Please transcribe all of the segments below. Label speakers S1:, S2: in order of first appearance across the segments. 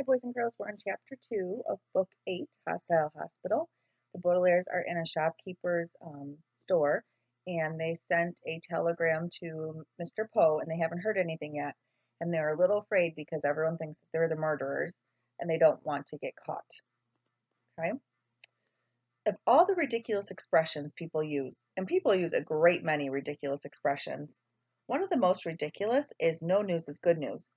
S1: Hi, boys and girls. We're on chapter 2 of book 8, Hostile Hospital. The Baudelaires are in a shopkeeper's store, and they sent a telegram to Mr. Poe, and they haven't heard anything yet. And they're a little afraid because everyone thinks that they're the murderers, and they don't want to get caught. Okay? Of all the ridiculous expressions people use, and people use a great many ridiculous expressions, one of the most ridiculous is no news is good news.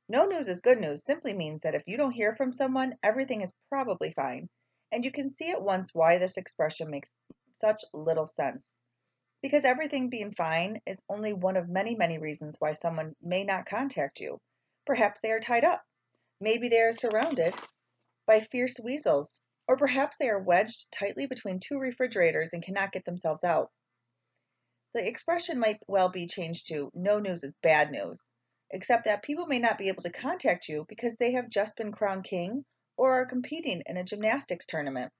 S1: No news is good news simply means that if you don't hear from someone, everything is probably fine. And you can see at once why this expression makes such little sense. Because everything being fine is only one of many, many reasons why someone may not contact you. Perhaps they are tied up. Maybe they are surrounded by fierce weasels. Or perhaps they are wedged tightly between two refrigerators and cannot get themselves out. The expression might well be changed to no news is bad news, except that people may not be able to contact you because they have just been crowned king or are competing in a gymnastics tournament.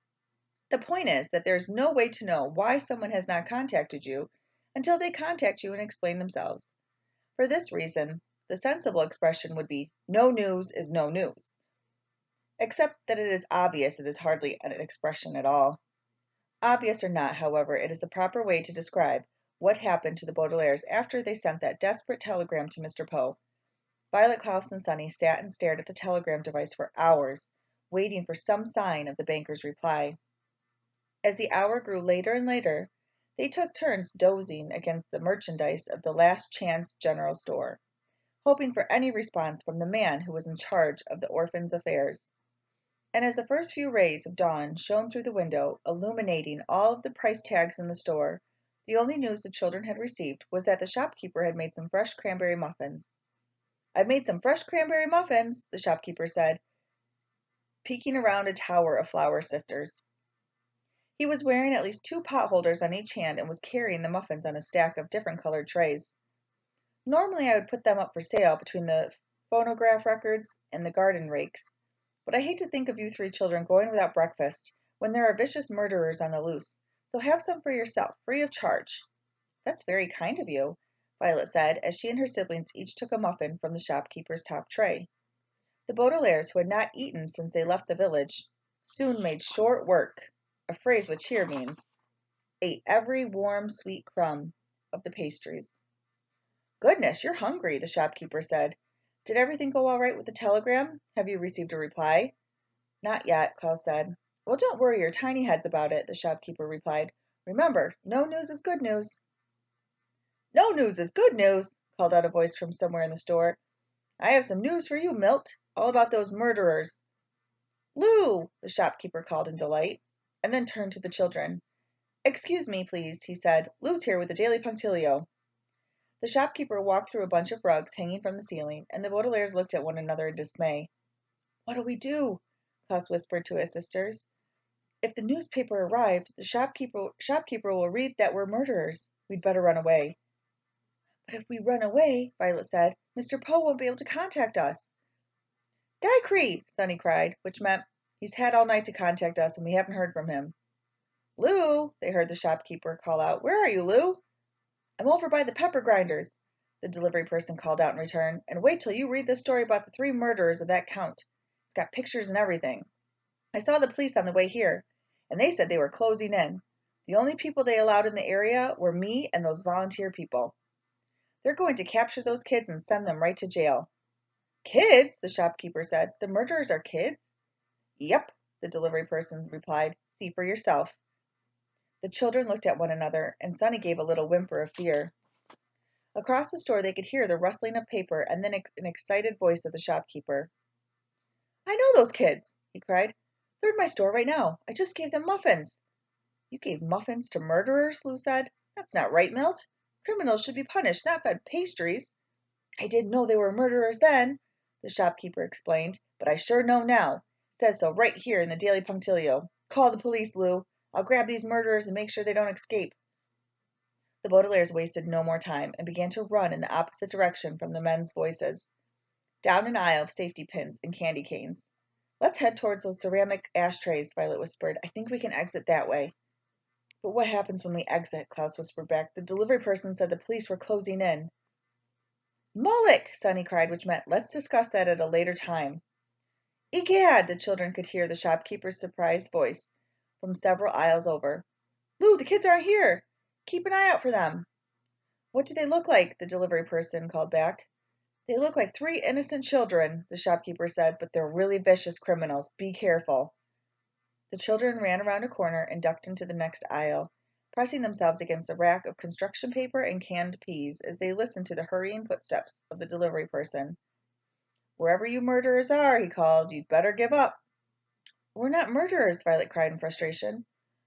S1: The point is that there's no way to know why someone has not contacted you until they contact you and explain themselves. For this reason, the sensible expression would be no news is no news, except that it is obvious it is hardly an expression at all. Obvious or not, however, it is the proper way to describe what happened to the Baudelaires after they sent that desperate telegram to Mr. Poe. Violet, Klaus, and Sunny sat and stared at the telegram device for hours, waiting for some sign of the banker's reply. As the hour grew later and later, they took turns dozing against the merchandise of the Last Chance General Store, hoping for any response from the man who was in charge of the orphans' affairs. And as the first few rays of dawn shone through the window, illuminating all of the price tags in the store, the only news the children had received was that the shopkeeper had made some fresh cranberry muffins. "I've made some fresh cranberry muffins," the shopkeeper said, peeking around a tower of flour sifters. He was wearing at least two pot holders on each hand and was carrying the muffins on a stack of different colored trays. "Normally I would put them up for sale between the phonograph records and the garden rakes. But I hate to think of you three children going without breakfast when there are vicious murderers on the loose. So have some for yourself, free of charge." "That's very kind of you," Violet said, as she and her siblings each took a muffin from the shopkeeper's top tray. The Baudelaires, who had not eaten since they left the village, soon made short work, a phrase which here means ate every warm, sweet crumb of the pastries. "Goodness, you're hungry," the shopkeeper said. "Did everything go all right with the telegram? Have you received a reply?" "Not yet," Klaus said. "Well, don't worry your tiny heads about it," the shopkeeper replied. "Remember, no news is good news." "No news is good news," called out a voice from somewhere in the store. "I have some news for you, Milt, all about those murderers." "Lou!" the shopkeeper called in delight, and then turned to the children. "Excuse me, please," he said. "Lou's here with the Daily Punctilio." The shopkeeper walked through a bunch of rugs hanging from the ceiling, and the Baudelaires looked at one another in dismay. "What'll we do?" Klaus whispered to his sisters. "If the newspaper arrived, the shopkeeper will read that we're murderers. We'd better run away." "But if we run away," Violet said, "Mr. Poe won't be able to contact us." "Dicree!" Sunny cried, which meant, "He's had all night to contact us, and we haven't heard from him." "Lou!" they heard the shopkeeper call out. "Where are you, Lou?" "I'm over by the pepper grinders," the delivery person called out in return. "And wait till you read this story about the three murderers of that count. It's got pictures and everything. I saw the police on the way here, and they said they were closing in. The only people they allowed in the area were me and those volunteer people. They're going to capture those kids and send them right to jail." "Kids?" the shopkeeper said. "The murderers are kids?" "Yep," the delivery person replied. "See for yourself." The children looked at one another, and Sunny gave a little whimper of fear. Across the store they could hear the rustling of paper and then an excited voice of the shopkeeper. "I know those kids!" he cried. "They're in my store right now. I just gave them muffins." "You gave muffins to murderers?" Lou said. "That's not right, Milt. Criminals should be punished, not fed pastries." "I didn't know they were murderers then," the shopkeeper explained, "but I sure know now. It says so right here in the Daily Punctilio. Call the police, Lou. I'll grab these murderers and make sure they don't escape." The Baudelaires wasted no more time, and began to run in the opposite direction from the men's voices, down an aisle of safety pins and candy canes. "Let's head towards those ceramic ashtrays," Violet whispered. "I think we can exit that way." "But what happens when we exit?" Klaus whispered back. "The delivery person said the police were closing in." "Mullock!" Sunny cried, which meant, "Let's discuss that at a later time." Egad! The children could hear the shopkeeper's surprised voice from several aisles over. Lou, the kids aren't here! Keep an eye out for them. What do they look like? The delivery person called back. They look like three innocent children, the shopkeeper said, but they're really vicious criminals. Be careful. The children ran around a corner and ducked into the next aisle, pressing themselves against a rack of construction paper and canned peas as they listened to the hurrying footsteps of the delivery person. Wherever you murderers are, he called, you'd better give up. We're not murderers, Violet cried in frustration.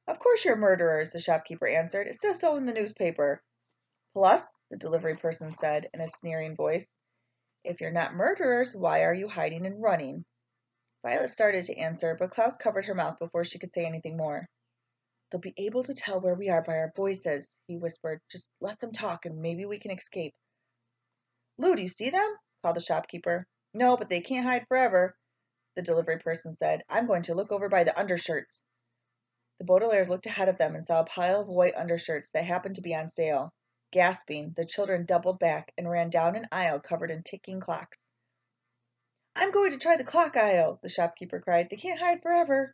S1: Of course you're murderers, the shopkeeper answered. It says so in the newspaper. Plus, the delivery person said in a sneering voice, if you're not murderers, why are you hiding and running? Violet started to answer, but Klaus covered her mouth before she could say anything more. They'll be able to tell where we are by our voices, he whispered. Just let them talk, and maybe we can escape. Lou, do you see them? Called the shopkeeper. No, but they can't hide forever, the delivery person said. I'm going to look over by the undershirts. The Baudelaires looked ahead of them and saw a pile of white undershirts that happened to be on sale. Gasping, the children doubled back and ran down an aisle covered in ticking clocks. I'm going to try the clock aisle, the shopkeeper cried. They can't hide forever.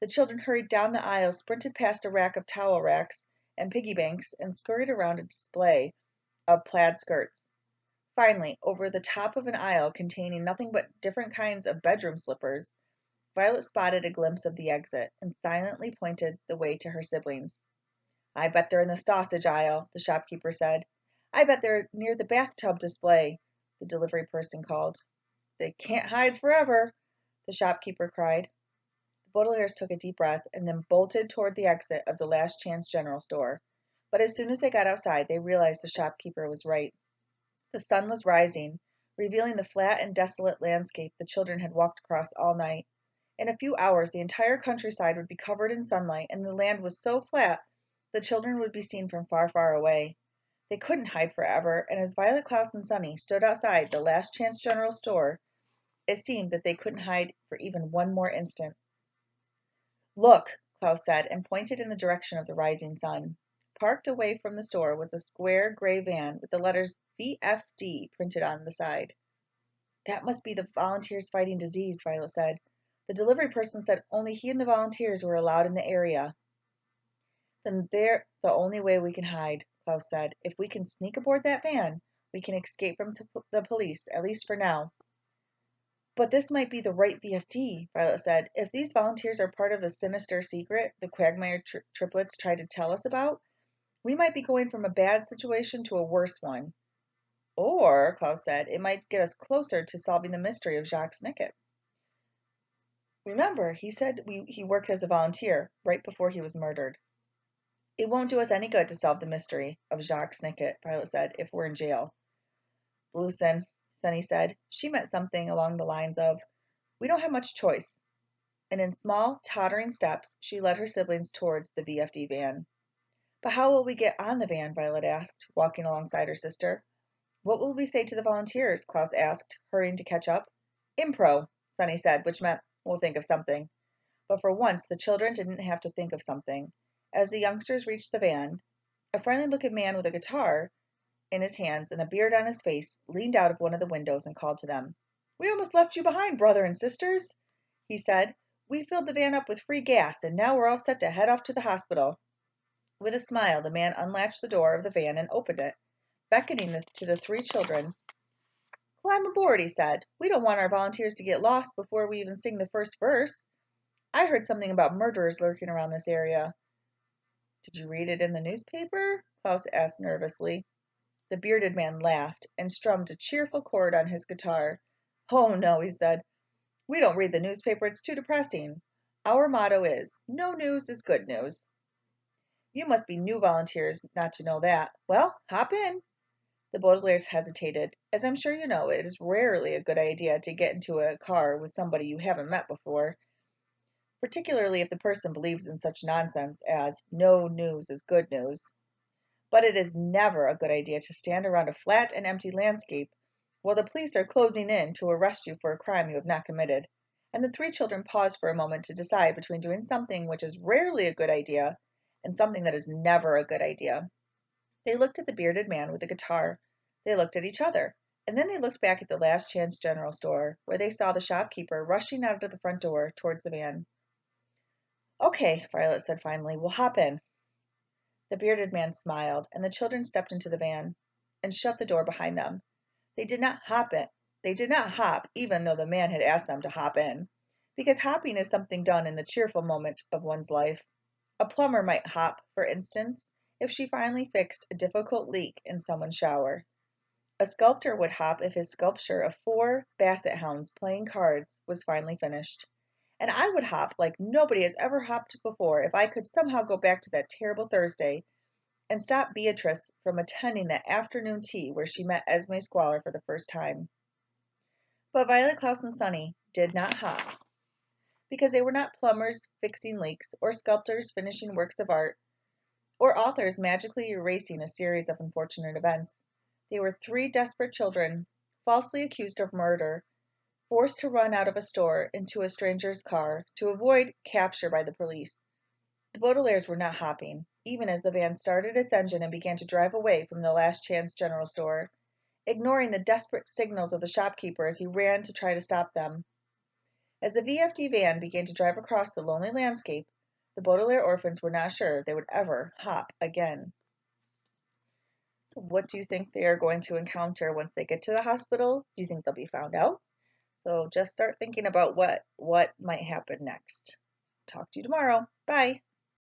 S1: The children hurried down the aisle, sprinted past a rack of towel racks and piggy banks, and scurried around a display of plaid skirts. Finally, over the top of an aisle containing nothing but different kinds of bedroom slippers, Violet spotted a glimpse of the exit and silently pointed the way to her siblings. I bet they're in the sausage aisle, the shopkeeper said. I bet they're near the bathtub display, the delivery person called. They can't hide forever, the shopkeeper cried. The Baudelaires took a deep breath and then bolted toward the exit of the Last Chance General Store. But as soon as they got outside, they realized the shopkeeper was right. The sun was rising, revealing the flat and desolate landscape the children had walked across all night. In a few hours, the entire countryside would be covered in sunlight, and the land was so flat the children would be seen from far, far away. They couldn't hide forever, and as Violet, Klaus, and Sunny stood outside the Last Chance General Store, it seemed that they couldn't hide for even one more instant. Look, Klaus said, and pointed in the direction of the rising sun. Parked away from the store was a square gray van with the letters VFD printed on the side. That must be the Volunteers Fighting Disease, Violet said. The delivery person said only he and the volunteers were allowed in the area. Then they're the only way we can hide, Klaus said. If we can sneak aboard that van, we can escape from the police, at least for now. But this might be the right VFD, Violet said. If these volunteers are part of the sinister secret the Quagmire triplets tried to tell us about, we might be going from a bad situation to a worse one. Or, Klaus said, it might get us closer to solving the mystery of Jacques Snicket. Remember, he said he worked as a volunteer right before he was murdered. It won't do us any good to solve the mystery of Jacques Snicket, Violet said, if we're in jail. Bluesen, Sunny said. She meant something along the lines of, we don't have much choice. And in small, tottering steps, she led her siblings towards the VFD van. But how will we get on the van? Violet asked, walking alongside her sister. What will we say to the volunteers? Klaus asked, hurrying to catch up. Impro, Sunny said, which meant we'll think of something. But for once, the children didn't have to think of something. As the youngsters reached the van, a friendly-looking man with a guitar in his hands and a beard on his face leaned out of one of the windows and called to them. We almost left you behind, brother and sisters, he said. We filled the van up with free gas, and now we're all set to head off to the hospital. With a smile, the man unlatched the door of the van and opened it, beckoning to the three children. Climb aboard, he said. We don't want our volunteers to get lost before we even sing the first verse. I heard something about murderers lurking around this area. Did you read it in the newspaper? Klaus asked nervously. The bearded man laughed and strummed a cheerful chord on his guitar. Oh, no, he said. We don't read the newspaper. It's too depressing. Our motto is, no news is good news. You must be new volunteers not to know that. Well, hop in. The Baudelaires hesitated. As I'm sure you know, it is rarely a good idea to get into a car with somebody you haven't met before, particularly if the person believes in such nonsense as no news is good news. But it is never a good idea to stand around a flat and empty landscape while the police are closing in to arrest you for a crime you have not committed. And the three children paused for a moment to decide between doing something which is rarely a good idea and something that is never a good idea. They looked at the bearded man with the guitar. They looked at each other. And then they looked back at the Last Chance General Store, where they saw the shopkeeper rushing out of the front door towards the van. "Okay," Violet said finally, "we'll hop in." The bearded man smiled, and the children stepped into the van and shut the door behind them. They did not hop it. They did not hop, even though the man had asked them to hop in, because hopping is something done in the cheerful moments of one's life. A plumber might hop, for instance, if she finally fixed a difficult leak in someone's shower. A sculptor would hop if his sculpture of 4 basset hounds playing cards was finally finished. And I would hop like nobody has ever hopped before if I could somehow go back to that terrible Thursday and stop Beatrice from attending that afternoon tea where she met Esme Squalor for the first time. But Violet, Klaus, and Sunny did not hop, because they were not plumbers fixing leaks, or sculptors finishing works of art, or authors magically erasing a series of unfortunate events. They were 3 desperate children, falsely accused of murder, forced to run out of a store into a stranger's car to avoid capture by the police. The Baudelaires were not hopping, even as the van started its engine and began to drive away from the Last Chance General Store, ignoring the desperate signals of the shopkeeper as he ran to try to stop them. As the VFD van began to drive across the lonely landscape, the Baudelaire orphans were not sure they would ever hop again. So what do you think they are going to encounter once they get to the hospital? Do you think they'll be found out? So just start thinking about what might happen next. Talk to you tomorrow. Bye.